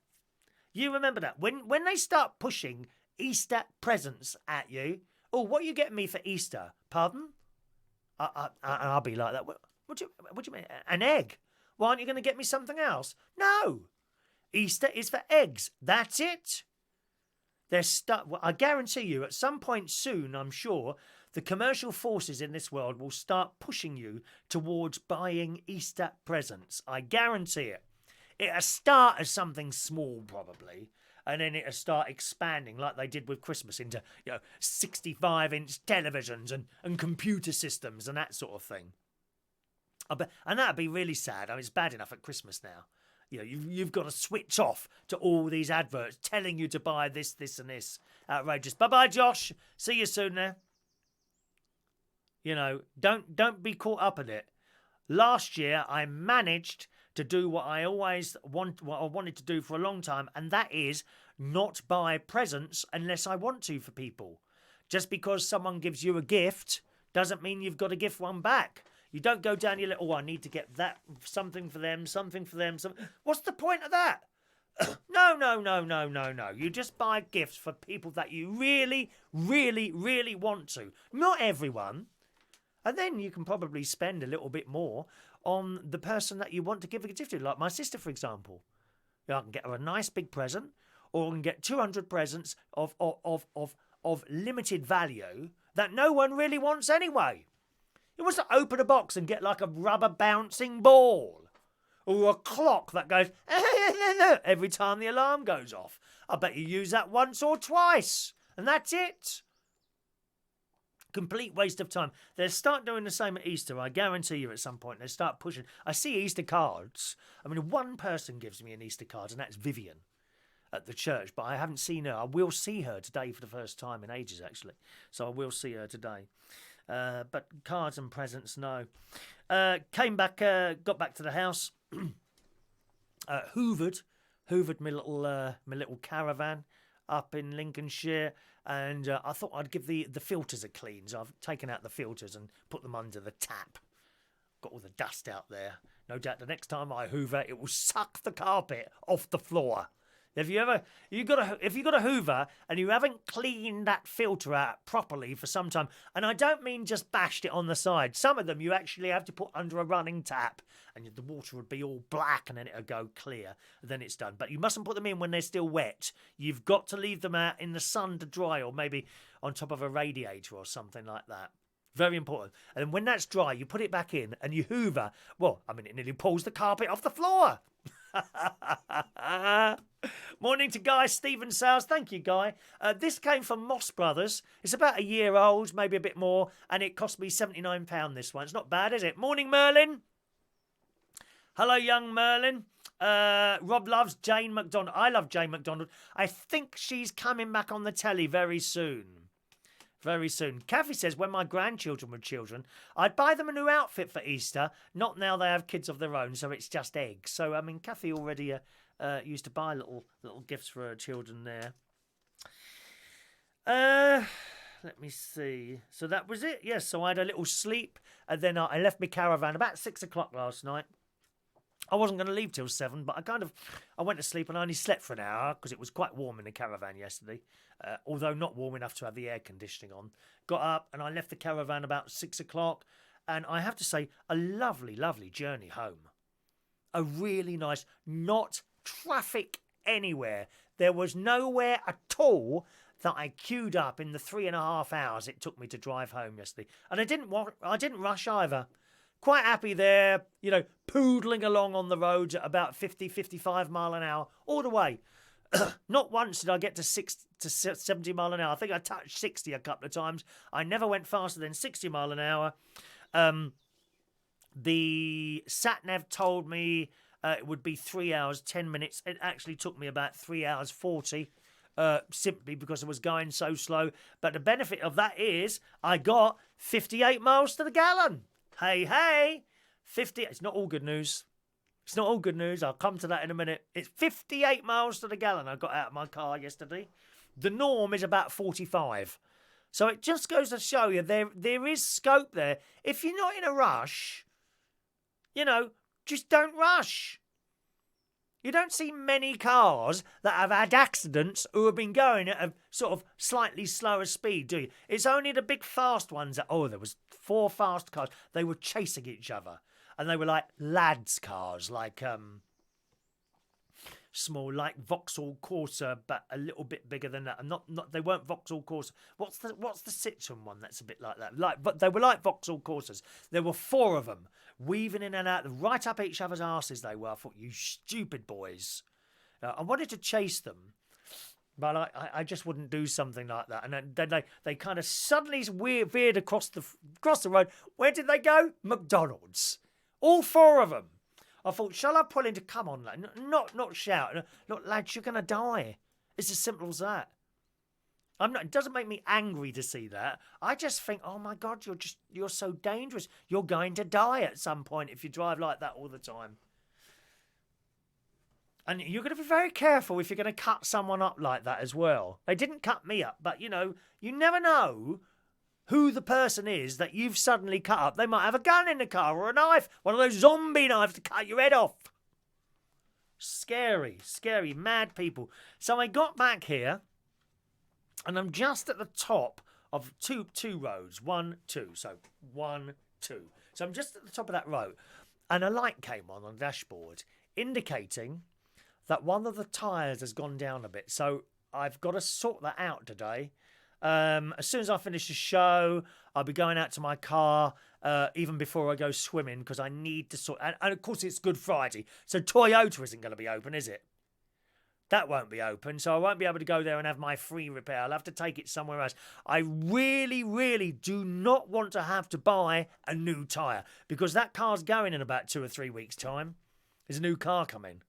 Speaker 1: You remember that. When they start pushing Easter presents at you, oh, what are you getting me for Easter? Pardon? I'll be like that. What do you mean? An egg? Why aren't you going to get me something else? No. Easter is for eggs. That's it. I guarantee you, at some point soon, I'm sure, the commercial forces in this world will start pushing you towards buying Easter presents. I guarantee it. It'll start as something small, probably, and then it'll start expanding like they did with Christmas into 65-inch televisions and computer systems and that sort of thing. And that'd be really sad. I mean, it's bad enough at Christmas now. You've got to switch off to all these adverts telling you to buy this, this, and this. Outrageous. Bye-bye, Josh. See you soon there. Don't be caught up in it. Last year, I managed to do what I wanted to do for a long time, and that is not buy presents unless I want to for people. Just because someone gives you a gift doesn't mean you've got to give one back. You don't go down your little, I need to get that, something for them. What's the point of that? No. You just buy gifts for people that you really, really, really want to. Not everyone. And then you can probably spend a little bit more on the person that you want to give a gift to. Like my sister, for example. I can get her a nice big present, or I can get 200 presents of limited value that no one really wants anyway. It was to open a box and get like a rubber bouncing ball. Or a clock that goes every time the alarm goes off. I bet you use that once or twice. And that's it. Complete waste of time. They'll start doing the same at Easter. I guarantee you at some point they start pushing. I see Easter cards. I mean, one person gives me an Easter card, and that's Vivian at the church, but I haven't seen her. I will see her today for the first time in ages, actually. So I will see her today. But cards and presents, no. Came back, got back to the house. Hoovered my little caravan up in Lincolnshire, and I thought I'd give the filters a clean. So I've taken out the filters and put them under the tap. Got all the dust out there. No doubt the next time I hoover, it will suck the carpet off the floor. If you got a hoover and you haven't cleaned that filter out properly for some time, and I don't mean just bashed it on the side. Some of them you actually have to put under a running tap, and the water would be all black, and then it'll go clear. And then it's done. But you mustn't put them in when they're still wet. You've got to leave them out in the sun to dry, or maybe on top of a radiator or something like that. Very important. And when that's dry, you put it back in and you hoover. Well, I mean, it nearly pulls the carpet off the floor. Morning to Guy Stephen Sales. Thank you, Guy. This came from Moss Brothers. It's about a year old, maybe a bit more, and it cost me £79 this one. It's not bad, is it? Morning, Merlin. Hello, young Merlin. Rob loves Jane McDonald. I love Jane McDonald. I think she's coming back on the telly very soon. Very soon. Kathy says, when my grandchildren were children, I'd buy them a new outfit for Easter. Not now they have kids of their own, so it's just eggs. So, I mean, Kathy already used to buy little gifts for her children there. Let me see. So that was it. Yes, so I had a little sleep, and then I left my caravan about 6 o'clock last night. I wasn't going to leave till 7, but I went to sleep and I only slept for an hour because it was quite warm in the caravan yesterday, although not warm enough to have the air conditioning on. Got up and I left the caravan about 6 o'clock, and I have to say, a lovely, lovely journey home. A really nice, not traffic anywhere. There was nowhere at all that I queued up in the 3.5 hours it took me to drive home yesterday. And I didn't rush either. Quite happy there, poodling along on the roads at about 50, 55 mile an hour all the way. Not once did I get to 70 mile an hour. I think I touched 60 a couple of times. I never went faster than 60 mile an hour. The sat-nav told me it would be 3 hours, 10 minutes. It actually took me about 3 hours 40, simply because I was going so slow. But the benefit of that is I got 58 miles to the gallon. Hey, 50. It's not all good news. It's not all good news. I'll come to that in a minute. It's 58 miles to the gallon I got out of my car yesterday. The norm is about 45. So it just goes to show you there is scope there. If you're not in a rush, just don't rush. You don't see many cars that have had accidents who have been going at a sort of slightly slower speed, do you? It's only the big fast ones that, there was 4 fast cars. They were chasing each other. And they were like lads' cars, like small, like Vauxhall Corsa, but a little bit bigger than that. And not they weren't Vauxhall Corsa. What's the Citroen one that's a bit like that? But they were like Vauxhall Corsas. There were 4 of them, weaving in and out, right up each other's arses they were. I thought, you stupid boys. I wanted to chase them, but I just wouldn't do something like that. And then they kind of suddenly veered across the road. Where did they go? McDonald's. All 4 of them. I thought, shall I pull into? Come on, lad. Not shout. Look, lads, you're going to die. It's as simple as that. It doesn't make me angry to see that. I just think, oh my God, you're so dangerous. You're going to die at some point if you drive like that all the time. And you're going to be very careful if you're going to cut someone up like that as well. They didn't cut me up, but you never know who the person is that you've suddenly cut up. They might have a gun in the car or a knife, one of those zombie knives to cut your head off. Scary, mad people. So I got back here, and I'm just at the top of two roads. 1, 2. So 1, 2. So I'm just at the top of that road, and a light came on the dashboard indicating that one of the tyres has gone down a bit. So I've got to sort that out today. As soon as I finish the show, I'll be going out to my car even before I go swimming, because I need to sort. And of course, it's Good Friday, so Toyota isn't going to be open, is it? That won't be open, so I won't be able to go there and have my free repair. I'll have to take it somewhere else. I really, really do not want to have to buy a new tyre because that car's going in about 2 or 3 weeks' time. There's a new car coming.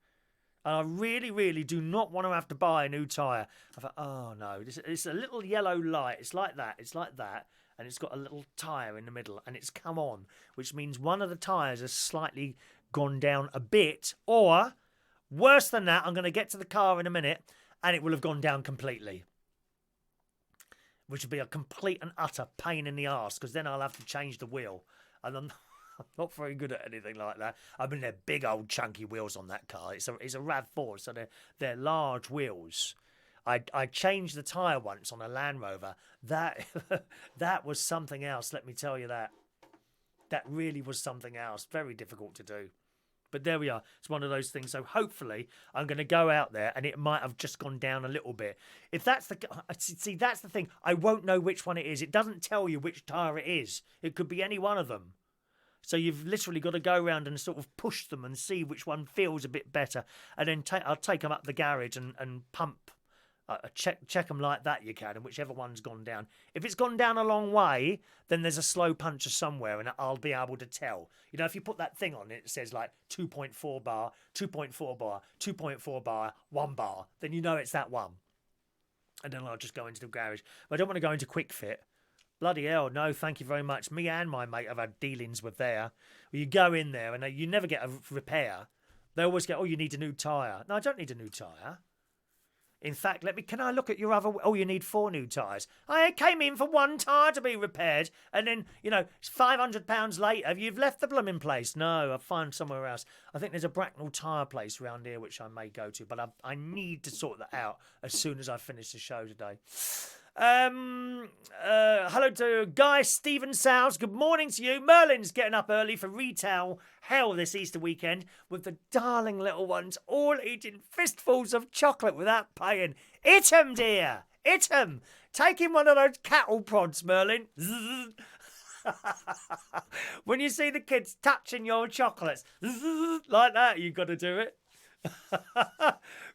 Speaker 1: And I really, really do not want to have to buy a new tyre. I thought, oh no, it's a little yellow light. It's like that. And it's got a little tyre in the middle and it's come on, which means one of the tyres has slightly gone down a bit, or worse than that, I'm going to get to the car in a minute and it will have gone down completely, which would be a complete and utter pain in the arse because then I'll have to change the wheel. And I'm not very good at anything like that. I mean, they're big old chunky wheels on that car. It's a RAV4, so they're large wheels. I changed the tyre once on a Land Rover. That was something else, let me tell you that. That really was something else. Very difficult to do. But there we are. It's one of those things. So hopefully I'm going to go out there and it might have just gone down a little bit. If that's the... See, that's the thing. I won't know which one it is. It doesn't tell you which tyre it is. It could be any one of them. So you've literally got to go around and sort of push them and see which one feels a bit better. And then I'll take them up the garage and pump. Check them like that you can, and whichever one's gone down. If it's gone down a long way, then there's a slow puncher somewhere and I'll be able to tell. You know, if you put that thing on it says like 2.4 bar, 2.4 bar, 2.4 bar, 1 bar, then you know it's that one. And then I'll just go into the garage. But I don't want to go into Quick Fit. Bloody hell, no, thank you very much. Me and my mate have had dealings with there. Well, you go in there and you never get a repair. They always go, oh, you need a new tyre. No, I don't need a new tyre. In fact, can I look at your other... Oh, you need 4 new tyres. I came in for 1 tyre to be repaired, and then, it's £500 later, you've left the blooming place. No, I'll find somewhere else. I think there's a Bracknell tyre place around here, which I may go to, but I need to sort that out as soon as I finish the show today. Hello to Guy Stephen Sowes. Good morning to you. Merlin's getting up early for retail hell this Easter weekend with the darling little ones all eating fistfuls of chocolate without paying. Eat 'em, dear. Eat 'em. Take him one of those cattle prods, Merlin. When you see the kids touching your chocolates like that, you've got to do it.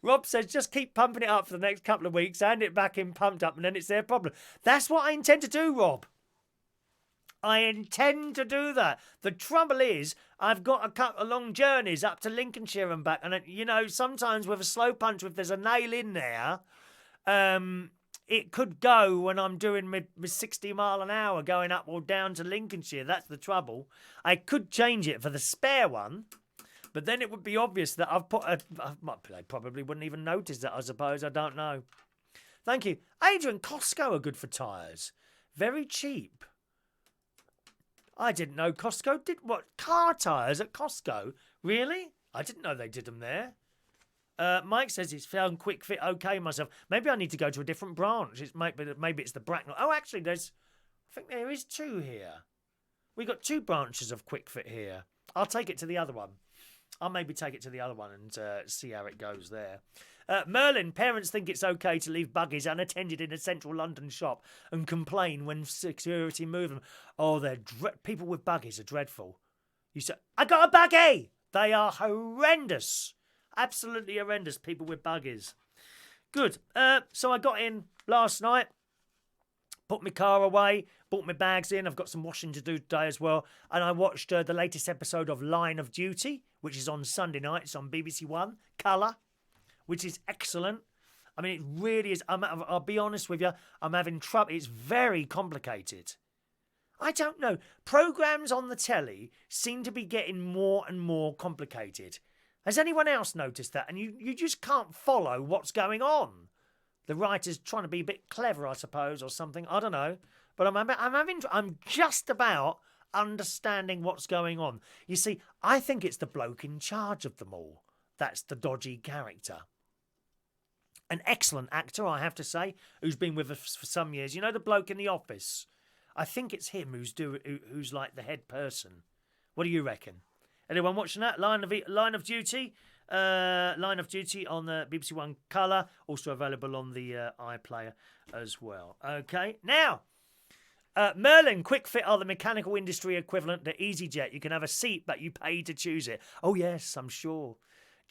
Speaker 1: Rob says just keep pumping it up for the next couple of weeks, hand it back in pumped up, and then it's their problem. That's what I intend to do, Rob. I intend to do that. The trouble is, I've got a couple of long journeys up to Lincolnshire and back, and sometimes with a slow punch, if there's a nail in there, it could go when I'm doing my 60 mile an hour going up or down to Lincolnshire. That's the trouble. I could change it for the spare one. But then it would be obvious that I've put they probably wouldn't even notice that, I suppose. I don't know. Thank you. Adrian, Costco are good for tyres. Very cheap. I didn't know Costco did what? Car tyres at Costco? Really? I didn't know they did them there. Mike says he's found Quick Fit okay myself. Maybe I need to go to a different branch. Maybe it's the Bracknell. Oh, actually, I think there is 2 here. We got 2 branches of Quick Fit here. I'll take it to the other one. I'll maybe take it to the other one and see how it goes there. Merlin, parents think it's okay to leave buggies unattended in a central London shop and complain when security move them. Oh, people with buggies are dreadful. You say, I got a buggy! They are horrendous. Absolutely horrendous, people with buggies. Good. So I got in last night. Put my car away, brought my bags in. I've got some washing to do today as well. And I watched the latest episode of Line of Duty, which is on Sunday night. It's on BBC One, colour, which is excellent. I mean, it really is. I'll be honest with you. I'm having trouble. It's very complicated. I don't know. Programmes on the telly seem to be getting more and more complicated. Has anyone else noticed that? And you just can't follow what's going on. The writer's trying to be a bit clever, I suppose, or something. I don't know. But I'm just about understanding what's going on. You see, I think it's the bloke in charge of them all. That's the dodgy character. An excellent actor, I have to say, who's been with us for some years. You know the bloke in The Office? I think it's him who's like the head person. What do you reckon? Anyone watching that? Line of Duty? Line of Duty on the BBC One colour, also available on the iPlayer as well. Okay, now, Merlin, Quick Fit are the mechanical industry equivalent to EasyJet. You can have a seat, but you pay to choose it. Oh yes, I'm sure.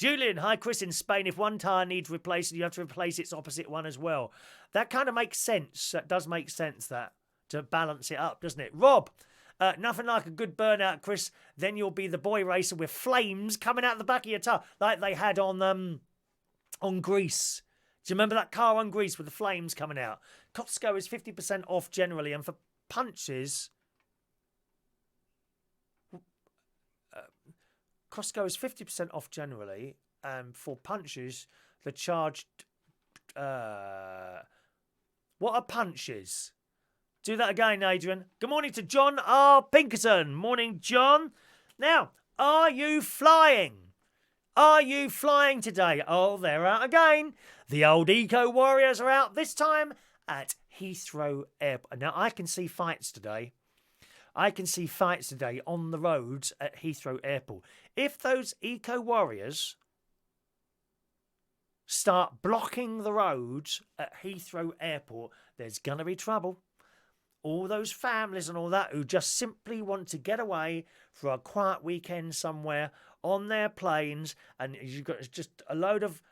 Speaker 1: Julian, hi Chris, in Spain, if one tyre needs replacing, you have to replace its opposite one as well. That kind of makes sense. That does make sense, that, to balance it up, doesn't it? Rob, nothing like a good burnout, Chris. Then you'll be the boy racer with flames coming out the back of your tyre, like they had on Greece. Do you remember that car on Greece with the flames coming out? Costco is 50% off generally, and for punches... Costco is 50% off generally, and for punches, they're charged... what are punches? Do that again, Adrian. Good morning to John R. Pinkerton. Morning, John. Now, are you flying? Are you flying today? Oh, they're out again. The old Eco Warriors are out, this time at Heathrow Airport. Now, I can see fights today. I can see fights today on the roads at Heathrow Airport. If those Eco Warriors start blocking the roads at Heathrow Airport, there's going to be trouble. All those families and all that who just simply want to get away for a quiet weekend somewhere on their planes, and you've got just a load of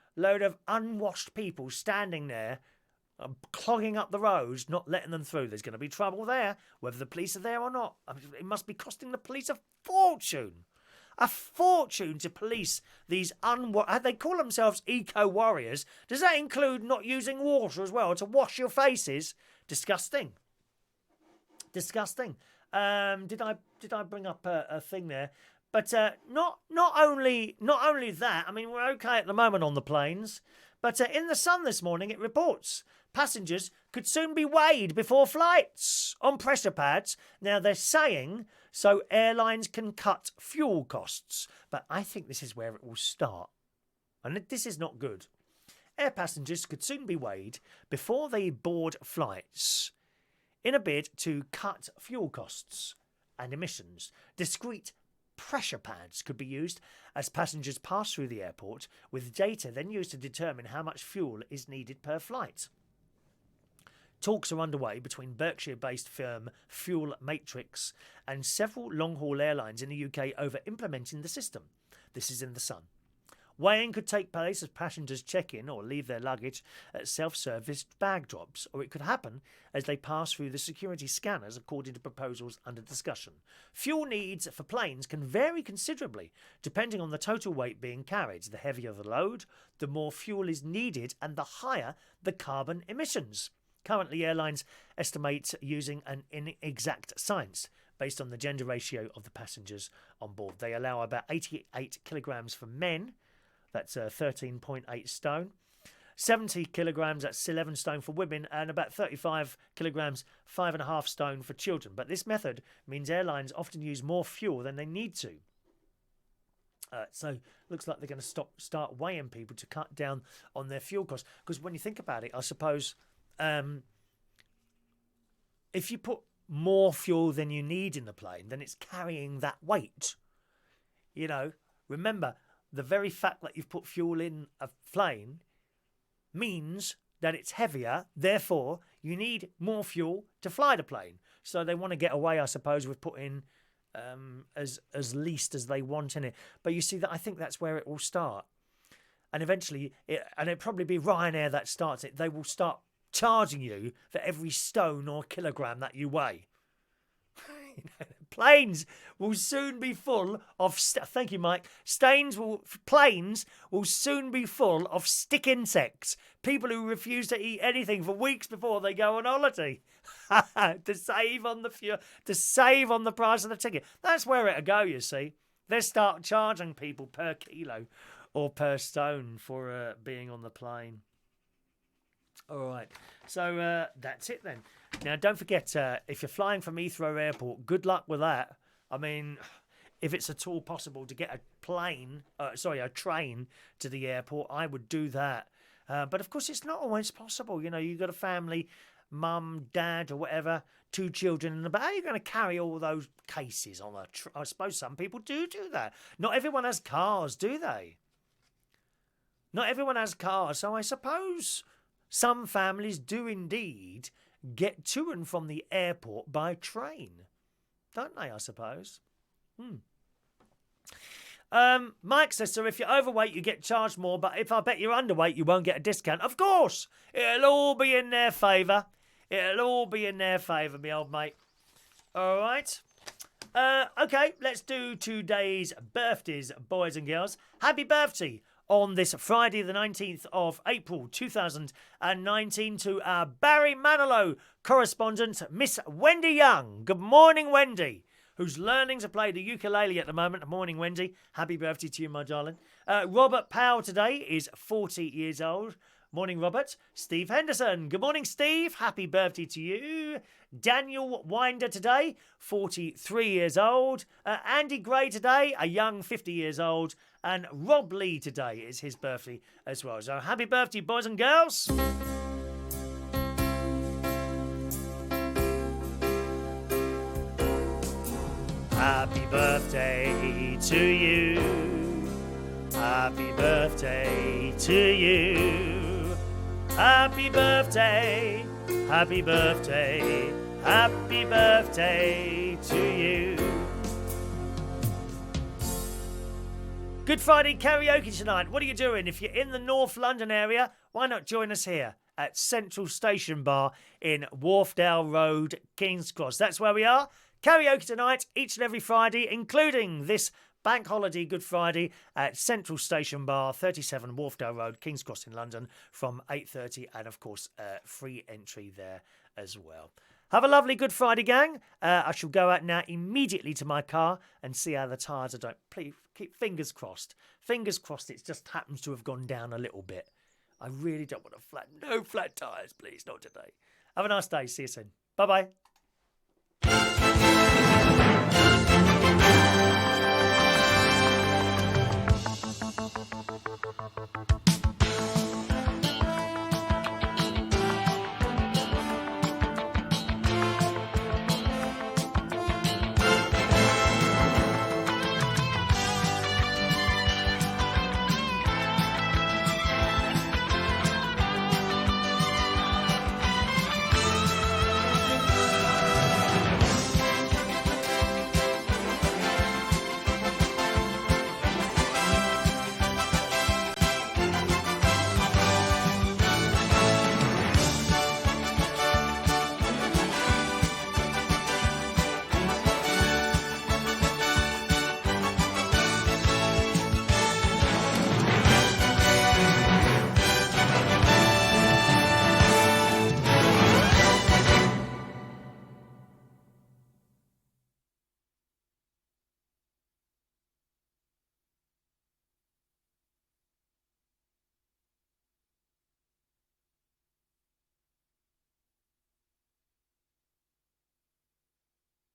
Speaker 1: unwashed people standing there clogging up the roads, not letting them through. There's going to be trouble there, whether the police are there or not. I mean, it must be costing the police a fortune. A fortune to police these they call themselves Eco Warriors. Does that include not using water as well to wash your faces? Disgusting. Disgusting. Did I bring up a thing there? But not only that. I mean, we're okay at the moment on the planes. But in the Sun this morning, it reports passengers could soon be weighed before flights on pressure pads. Now, they're saying so airlines can cut fuel costs. But I think this is where it will start. And this is not good. Air passengers could soon be weighed before they board flights in a bid to cut fuel costs and emissions. Discrete pressure pads could be used as passengers pass through the airport, with data then used to determine how much fuel is needed per flight. Talks are underway between Berkshire-based firm Fuel Matrix and several long-haul airlines in the UK over implementing the system. This is in the Sun. Weighing could take place as passengers check in or leave their luggage at self-service bag drops, or it could happen as they pass through the security scanners, according to proposals under discussion. Fuel needs for planes can vary considerably, depending on the total weight being carried. The heavier the load, the more fuel is needed and the higher the carbon emissions. Currently, airlines estimate using an inexact science based on the gender ratio of the passengers on board. They allow about 88 kilograms for men. That's 13.8 stone. 70 kilograms, that's 11 stone for women, and about 35 kilograms, 5.5 stone for children. But this method means airlines often use more fuel than they need to. So looks like they're going to start weighing people to cut down on their fuel costs. Because when you think about it, I suppose if you put more fuel than you need in the plane, then it's carrying that weight. You know, remember, the very fact that you've put fuel in a plane means that it's heavier, therefore you need more fuel to fly the plane. So they want to get away, I suppose, with putting as least as they want in it. But you see, that I think that's where it will start. And eventually, it'll probably be Ryanair that starts it. They will start charging you for every stone or kilogram that you weigh. Planes will soon be full of... Thank you, Mike. Planes will soon be full of stick insects. People who refuse to eat anything for weeks before they go on holiday. to save on the price of the ticket. That's where it'll go, you see. They'll start charging people per kilo or per stone for being on the plane. All right, so that's it then. Now, don't forget, if you're flying from Heathrow Airport, good luck with that. I mean, if it's at all possible to get a train to the airport, I would do that. But of course, it's not always possible. You know, you've got a family, mum, dad, or whatever, 2 children in the back. How are you going to carry all those cases on I suppose some people do that. Not everyone has cars, do they? Not everyone has cars, so I suppose some families do indeed get to and from the airport by train. Don't they, I suppose? Mike says, so if you're overweight, you get charged more, but if I bet you're underweight, you won't get a discount. Of course, it'll all be in their favour. It'll all be in their favour, me old mate. All right. Okay, let's do today's birthdays, boys and girls. Happy birthday on this Friday, the 19th of April, 2019, to our Barry Manilow correspondent, Miss Wendy Young. Good morning, Wendy, who's learning to play the ukulele at the moment. Good morning, Wendy. Happy birthday to you, my darling. Robert Powell today is 40 years old. Morning, Robert. Steve Henderson. Good morning, Steve. Happy birthday to you. Daniel Winder today, 43 years old. Andy Gray today, a young 50 years old. And Rob Lee today is his birthday as well. So happy birthday, boys and girls. Happy birthday to you. Happy birthday to you. Happy birthday, happy birthday, happy birthday to you. Good Friday karaoke tonight. What are you doing? If you're in the North London area, why not join us here at Central Station Bar in Wharfdale Road, King's Cross. That's where we are. Karaoke tonight, each and every Friday, including this Bank Holiday Good Friday at Central Station Bar, 37 Wharfdale Road, King's Cross in London from 8:30, and of course free entry there as well. Have a lovely Good Friday, gang. I shall go out now immediately to my car and see how the tyres are doing. Please keep fingers crossed. Fingers crossed it just happens to have gone down a little bit. I really don't want no flat tyres, please, not today. Have a nice day. See you soon. Bye-bye.